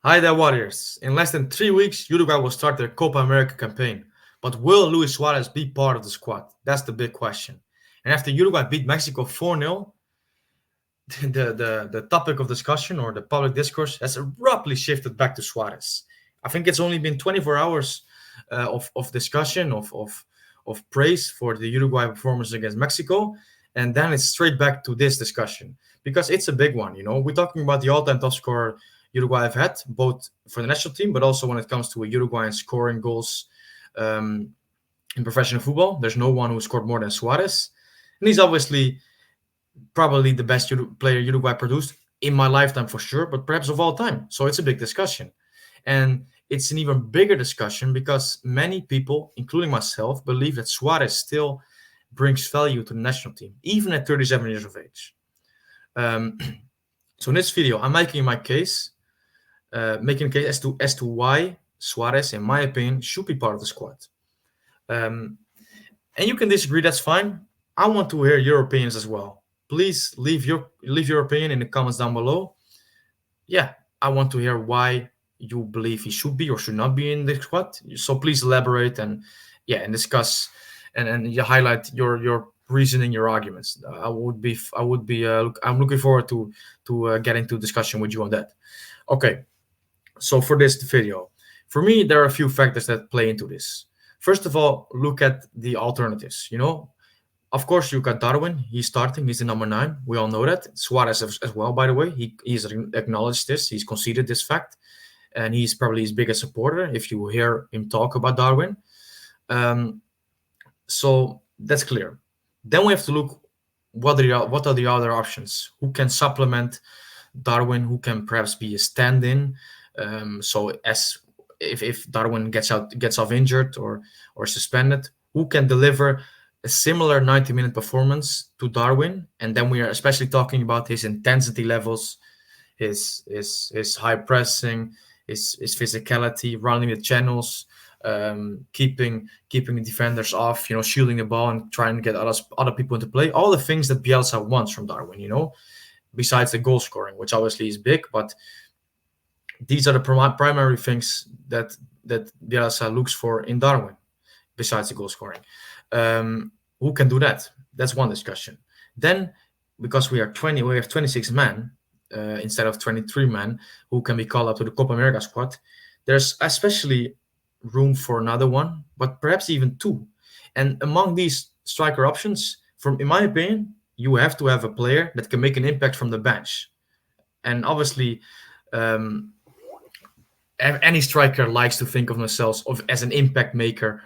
Hi there, Warriors. In less than 3 weeks, Uruguay will start their Copa America campaign. But will Luis Suárez be part of the squad? That's the big question. And after Uruguay beat Mexico 4-0, the topic of discussion or the public discourse has abruptly shifted back to Suárez. I think it's only been 24 hours of discussion, of praise for the Uruguay performance against Mexico. And then it's straight back to this discussion because it's a big one. We're talking about the all-time top scorer Uruguay have had, both for the national team, but also when it comes to a Uruguayan scoring goals um, in professional football. There's no one who scored more than Suarez. And he's obviously probably the best player Uruguay produced in my lifetime for sure, but perhaps of all time. So it's a big discussion. And it's an even bigger discussion because many people, including myself, believe that Suarez still brings value to the national team, even at 37 years of age. So in this video, I'm making a case as to why Suarez, in my opinion, should be part of the squad. And you can disagree, that's fine. I want to hear your opinions as well. Please leave your opinion in the comments down below. Yeah, I want to hear why you believe he should be or should not be in the squad. So please elaborate and discuss and you highlight your reasoning, your arguments. I'm looking forward to getting to discussion with you on that. Okay, so for this video, for me, there are a few factors that play into this. First of all, look at the alternatives. Of course, you got Darwin. He's starting. He's the number 9. We all know that. Suarez as well, by the way. He's acknowledged this. He's conceded this fact. And he's probably his biggest supporter if you hear him talk about Darwin. So that's clear. Then we have to look what are the other options. Who can supplement Darwin? Who can perhaps be a stand-in? So if Darwin gets off injured or suspended, who can deliver a similar 90-minute performance to Darwin? And then we are especially talking about his intensity levels, his high pressing, his physicality, running the channels, keeping the defenders off, shielding the ball and trying to get other people into play. All the things that Bielsa wants from Darwin, besides the goal scoring, which obviously is big, but these are the primary things that Bielsa looks for in Darwin, besides the goal scoring. Who can do that? That's one discussion. Then, because we have 26 men instead of 23 men who can be called up to the Copa Améria squad. There's especially room for another one, but perhaps even 2. And among these striker options, in my opinion, you have to have a player that can make an impact from the bench. And obviously, any striker likes to think of themselves as an impact maker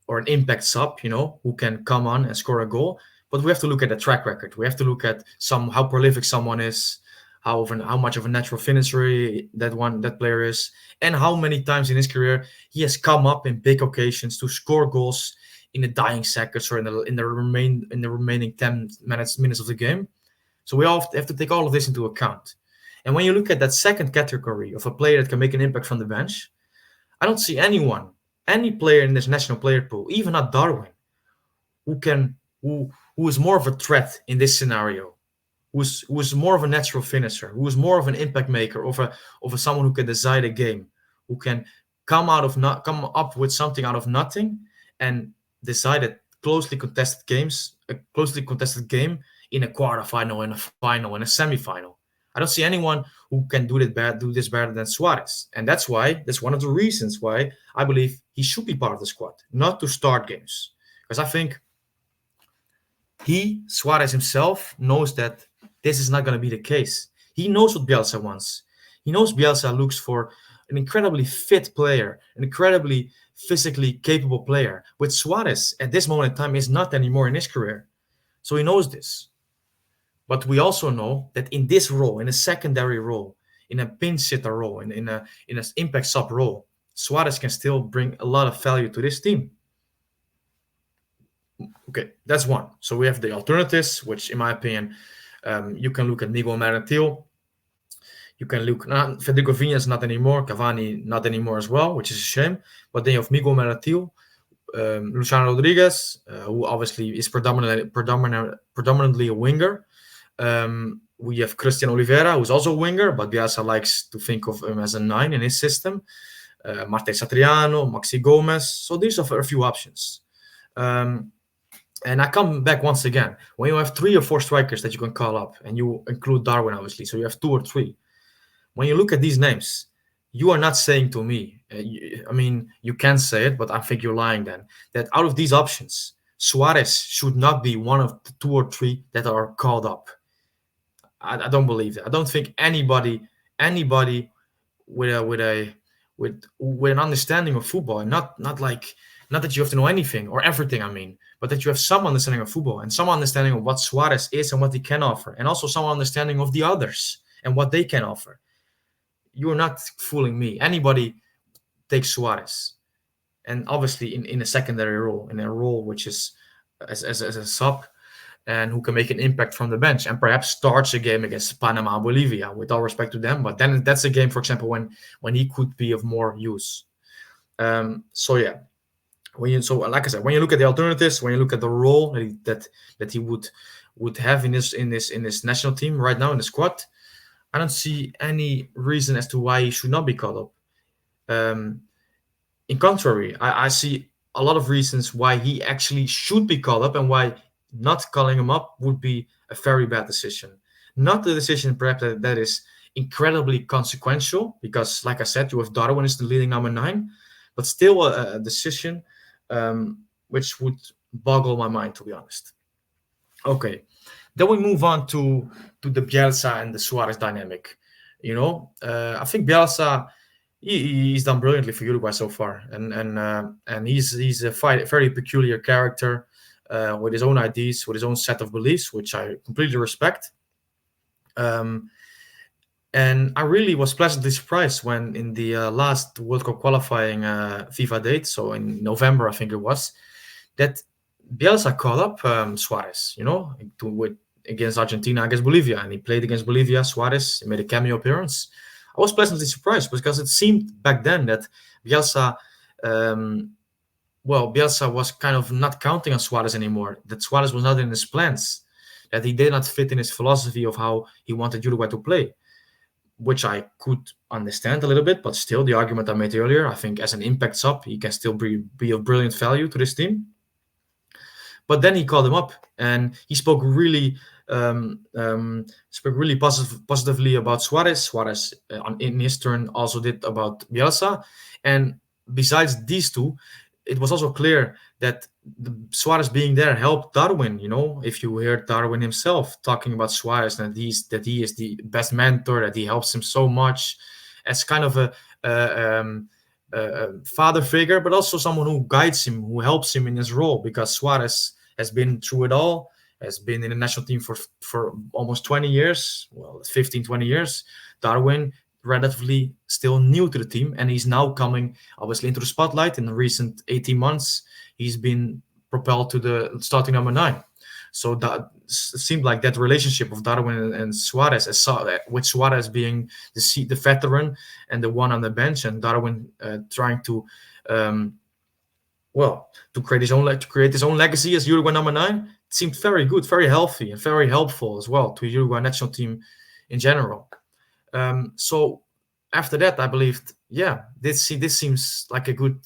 or an impact sub, who can come on and score a goal. But we have to look at the track record. We have to look at how prolific someone is, how much of a natural finisher that player is, and how many times in his career he has come up in big occasions to score goals in the dying seconds or in the remaining 10 minutes of the game. So we all have to take all of this into account. And when you look at that second category of a player that can make an impact from the bench, I don't see any player in this national player pool, even not Darwin, who is more of a threat in this scenario, who is more of a natural finisher, who is more of an impact maker, of someone who can decide a game, who can come up with something out of nothing and decide a closely contested game in a quarterfinal, in a final, in a semifinal. I don't see anyone who can do this better than Suarez. And that's one of the reasons why I believe he should be part of the squad, not to start games. Because I think Suarez himself, knows that this is not going to be the case. He knows what Bielsa wants. He knows Bielsa looks for an incredibly fit player, an incredibly physically capable player. With Suarez, at this moment in time, is not anymore in his career. So he knows this. But we also know that in this role, in a secondary role, in a pinch hitter role, in an impact sub role, Suarez can still bring a lot of value to this team. Okay, that's one. So we have the alternatives, which in my opinion, you can look at Miguel Mercantil. You can look, Federico Vinhas not anymore, Cavani not anymore as well, which is a shame. But then you have Miguel Mercantil, Luciano Rodriguez, who obviously is predominantly a winger. We have Christian Oliveira, who's also a winger, but Bielsa likes to think of him as a 9 in his system. Marte Satriano, Maxi Gomez. So these are a few options. And I come back once again. When you have 3 or 4 strikers that you can call up, and you include Darwin, obviously, so you have 2 or 3. When you look at these names, you are not saying to me, I mean, you can say it, but I think you're lying then, that out of these options, Suarez should not be one of the 2 or 3 that are called up. I don't believe it. I don't think anybody with an understanding of football, and not that you have to know anything or everything, I mean, but that you have some understanding of football and some understanding of what Suarez is and what he can offer, and also some understanding of the others and what they can offer. You're not fooling me. Anybody takes Suarez, and obviously in a secondary role, in a role which is as a sub, and who can make an impact from the bench and perhaps starts a game against Panama and Bolivia, with all respect to them. But then that's a game, for example, when he could be of more use. So yeah, like I said, when you look at the alternatives, when you look at the role that he would have in this national team right now in the squad, I don't see any reason as to why he should not be called up. In contrary, I see a lot of reasons why he actually should be called up, and why not calling him up would be a very bad decision. Not the decision perhaps that is incredibly consequential, because like I said, you have Darwin is the leading number 9, but still a decision which would boggle my mind, to be honest. Okay, then we move on to the Bielsa and the Suarez dynamic. I think Bielsa, he's done brilliantly for Uruguay so far, and he's a very peculiar character, with his own ideas, with his own set of beliefs, which I completely respect. And I really was pleasantly surprised when in the last World Cup qualifying FIFA date, so in November I think it was, that Bielsa called up Suarez, against Argentina, against Bolivia, and he played against Bolivia. Suarez, he made a cameo appearance. I was pleasantly surprised because it seemed back then that Bielsa was kind of not counting on Suarez anymore, that Suarez was not in his plans, that he did not fit in his philosophy of how he wanted Uruguay to play, which I could understand a little bit, but still, the argument I made earlier, I think as an impact sub, he can still be of brilliant value to this team. But then he called him up, and he spoke really positively about Suarez. Suarez, in his turn, also did about Bielsa. And besides these two, it was also clear that Suarez being there helped Darwin. If you heard Darwin himself talking about Suarez, and that he is the best mentor, that he helps him so much as kind of a father figure, but also someone who guides him, who helps him in his role, because Suarez has been through it all, has been in the national team for almost 20 years, 15, 20 years. Darwin, relatively still new to the team, and he's now coming obviously into the spotlight. In the recent 18 months, he's been propelled to the starting number 9. So that seemed like that relationship of Darwin and Suarez, with Suarez being the veteran and the one on the bench, and Darwin trying to create his own legacy as Uruguay number 9, seemed very good, very healthy, and very helpful as well to Uruguay national team in general. So after that, I believed, this seems like a good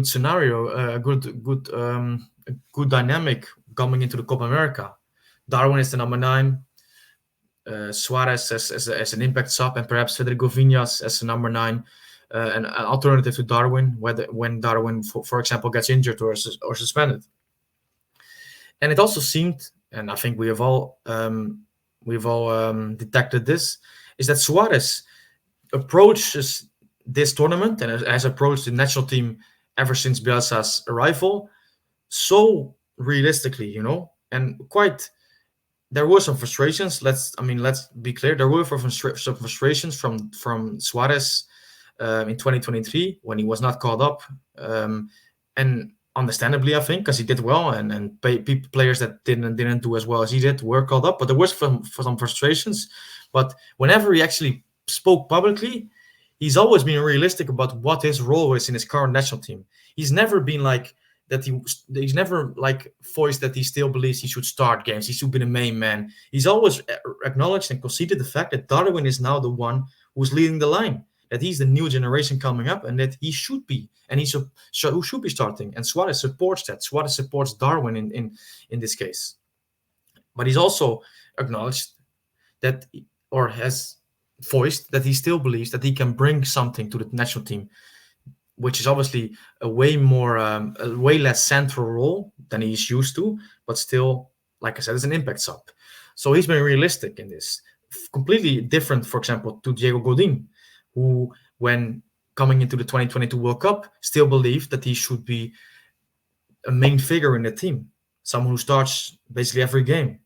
scenario, a good dynamic coming into the Copa Améria. Darwin is the number 9, Suarez as an impact sub, and perhaps Federico Viñas as the number 9, an alternative to Darwin when Darwin, for example, gets injured or suspended. And it also seemed, and I think we've all detected this, is that Suarez approaches this tournament and has approached the national team ever since Bielsa's arrival so realistically, and there were some frustrations. Let's be clear. There were some frustrations from Suarez in 2023 when he was not called up, and understandably, I think, because he did well, and players that didn't do as well as he did were called up. But there was some frustrations. But whenever he actually spoke publicly, he's always been realistic about what his role is in his current national team. He's never been like that he's never like voiced that he still believes he should start games. He should be the main man. He's always acknowledged and conceded the fact that Darwin is now the one who's leading the line. That he's the new generation coming up, and that he should be, and who should be starting. And Suarez supports that. Suarez supports Darwin in this case. But he's also acknowledged that, or has voiced that he still believes that he can bring something to the national team, which is obviously a way less central role than he's used to, but still, like I said, it's an impact sub. So he's been realistic in this, completely different, for example, to Diego Godin, who, when coming into the 2022 World Cup, still believed that he should be a main figure in the team, someone who starts basically every game.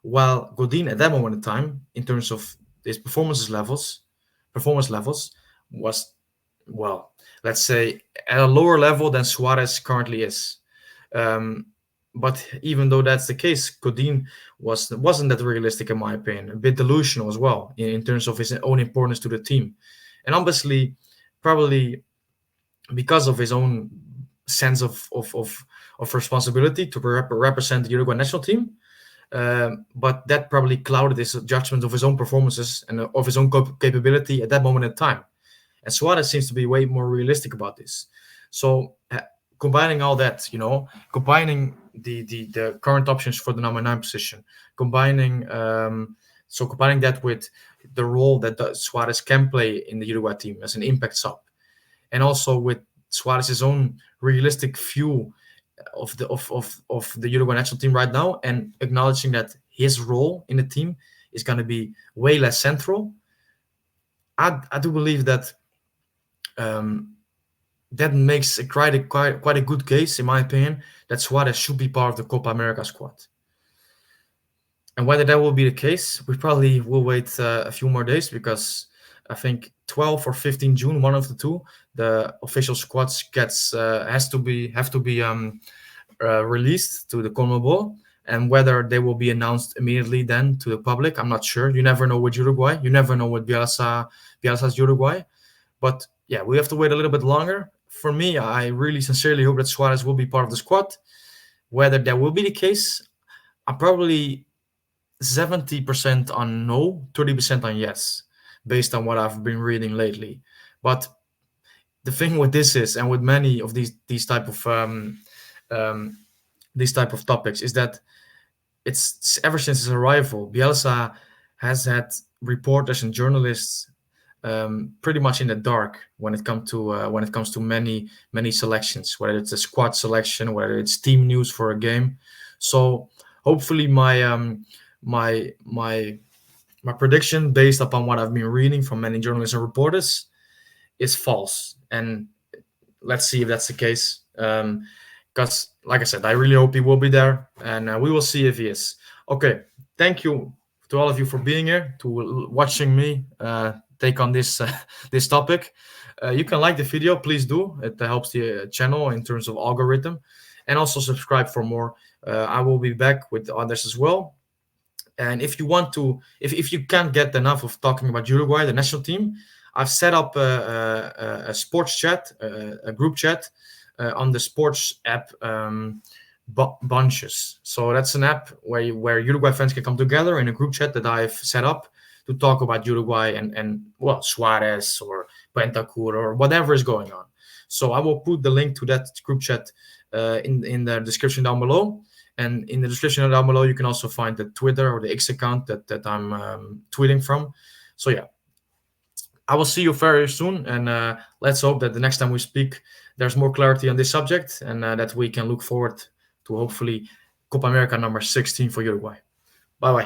While Godin, at that moment in time, in terms of his performance levels, was, well, let's say, at a lower level than Suarez currently is. But even though that's the case, Godin wasn't that realistic, in my opinion, a bit delusional as well in terms of his own importance to the team. And obviously, probably because of his own sense of responsibility to represent the Uruguay national team, but that probably clouded his judgment of his own performances and of his own capability at that moment in time. And Suarez seems to be way more realistic about this. So combining all that, combining the current options for the number 9 position, combining that with the role that Suarez can play in the Uruguay team as an impact sub, and also with Suarez's own realistic view of the Uruguay national team right now, and acknowledging that his role in the team is going to be way less central, I do believe that that makes quite a good case, in my opinion, that Suarez should be part of the Copa America squad. And whether that will be the case, we probably will wait a few more days, because I think 12 or 15 June, one of the two, the official squads have to be released to the CONMEBOL, and whether they will be announced immediately then to the public, I'm not sure. You never know with Uruguay. You never know with Bielsa's Uruguay. But yeah, we have to wait a little bit longer. For me, I really sincerely hope that Suarez will be part of the squad. Whether that will be the case, I'm probably 70% on no, 30% on yes, based on what I've been reading lately. But the thing with this is, and with many of these type of topics, is that it's ever since his arrival, Bielsa has had reporters and journalists pretty much in the dark when it comes to many selections, whether it's a squad selection, whether it's team news for a game. So hopefully my prediction, based upon what I've been reading from many journalists and reporters, is false. And let's see if that's the case. Because, like I said, I really hope he will be there, and we will see if he is. Okay, thank you to all of you for being here, to watching me take on this topic. You can like the video, please do. It helps the channel in terms of algorithm, and also subscribe for more. I will be back with others as well. And if you want to, if you can't get enough of talking about Uruguay, the national team, I've set up a sports chat, a group chat on the sports app Bunches. So that's an app where Uruguay fans can come together in a group chat that I've set up to talk about Uruguay and Suarez or Bentancur or whatever is going on. So I will put the link to that group chat in the description down below. And in the description down below, you can also find the Twitter or the X account that I'm tweeting from. So yeah, I will see you very soon. And let's hope that the next time we speak, there's more clarity on this subject, and that we can look forward to hopefully Copa America number 16 for Uruguay. Bye-bye.